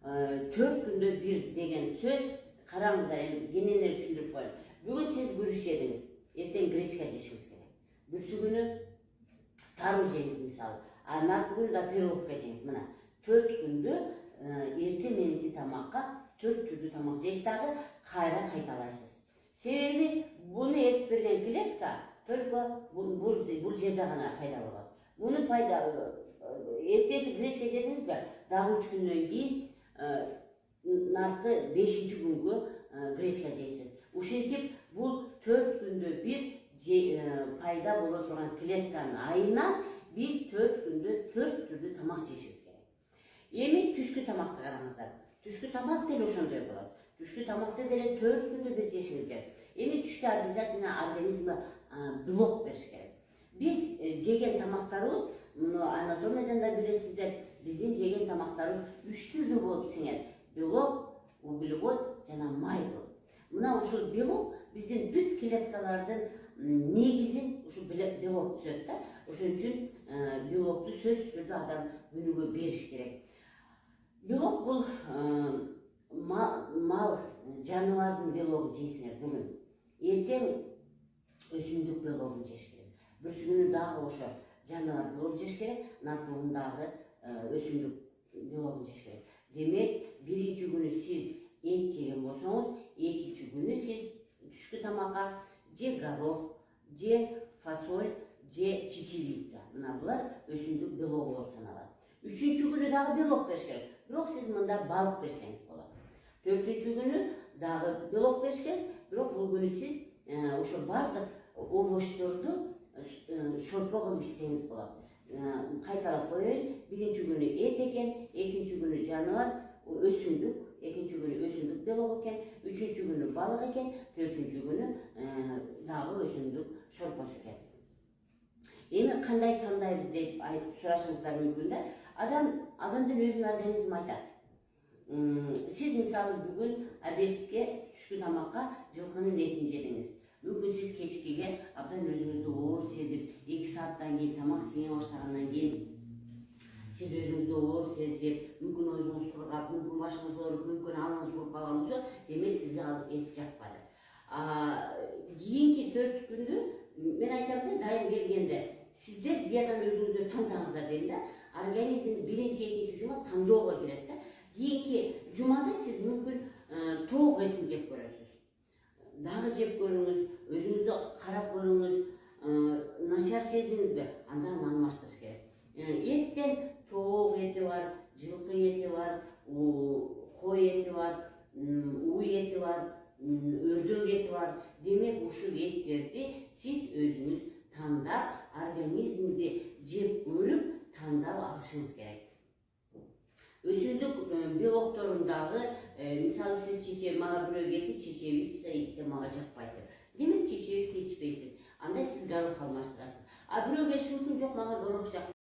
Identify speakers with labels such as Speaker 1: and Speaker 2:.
Speaker 1: 4 күндө bir деген söz караңыздар, кененелер түшүндүрүп коеюн. Бүгүн сиз күрүч жедиңиз, эртең гречка жешиңиз керек. Бүрсү күнү таруу жеңиз мисалы. Наркы күнү да перловка жеңиз. Мына 4 күндө эрте мененки тамакка 4 түрдүү тамак жейсиз, дагы кайра кайталайсыз. Себеби буну эртип берген клетка только бул жерде гана пайда болот. Буну эртеси гречка жедиңизби, дагы 3 күндөн кийин наркы 5-күнгө гречка жейсиз. Ушинтип бул 4 күндө bir пайда боло турган клетканын айынан биз 4 күндө 4 түрдүү тамак жешибиз керек. Эми түшкү тамакты караңыздар. Түшкү тамак деле ошондой болот. Түшкү тамакты деле 4 күндө bir жешибиз керек. Эми түштө обязательно организмге белок бериш керек. Биз жеген тамактарыбыз, муну анатомиядан да билесиздер, биздин жеген тамактарыбыз 3 түрдүү болуп сиңет. Белок, углевод жана май болот. Мына ушул белок биздин бүт клеткалардын негизин ушу белок түзөт да. Ошон үчүн белокту сөзсүз түрдө адам күнүгө бериш керек. Белок бул мал, жаныбардын белогун жейсиңер бүгүн. Эртең өсүмдүк белогун жеш керек. Бүрсү күнү дагы ошо жаныбар белогун жеш керек, наркы күнү дагы өсүмдүк белогун жеш керек. Демек, биринчи күнү сиз эт жеген болсоңуз, экинчи күнү сиз түшкү тамакка же горох, же фасоль, же чечевица. Мына булар өсүмдүк белогу болуп саналат. Үчүнчү күнү дагы белок бериш керек. Бирок сиз мында балык берсеңиз болот. Төртүнчү күнү дагы белок бериш керек. Бирок бул күнү сиз ошо бардык овощторду шорпо кылып ичсеңиз болот. Кайталап коеюн. Биринчи күнү эт экен, экинчи күнү жаныбар, өсүмдүк, экинчи күнү өсүмдүк белок экен, үчүнчү күнү балык экен, төртүнчү күнү дагы өсүмдүк шорпосу экен. Эми кандай тандайбыз деп сурашыңыздар мүмкүн да. Адамдын өзүнүн организми айтат. Сиз мисалы бүгүн обедке, түшкү тамакка жылкынын этин жедиңиз. Мүмкүн сиз кечкиге абдан өзүңүздү оор сезип, 2 сааттан кийин тамак сиңе баштагандан кийин сиз өзүңүздү оор сезип, мүмкүн оюңуз кургап, мүмкүн башыңыз ооруп, мүмкүн анаңыз куруп калган болсо, демек сизге ал эт жакпады. Кийинки 4 күндү мен айтам да, дайым келгенде сиздер диетаны өзүңүздөр тантаңыздар дейм да. Организм биринчи, экинчи жума тандоого кирет да. Кийинки жумада сиз мүмкүн тоок этин жеп көрөсүз. Дагы жеп көрүңүз, өзүңүздү карап көрүңүз, начар сездиңизби? Андан алмаштырыш керек. Эттен тоок эти бар, жылкы эти бар, кой эти бар, уй эти бар, өрдөк эти бар. Демек, ушул эттерди сиз өзүңүз тандап, организмди жеп көрүп, тандап алышыңыз керек. Өсүмдүк белокторундагы, мисалы сиз чечеви, мага бирөө келди, чечеви ичсе мага жакпайт деп. Демек, чечевиси ичпейсиз. Анда сиз горох алмаштырасыз. А бирөө келиши мүмкүн, жок, мага горох жакпайт.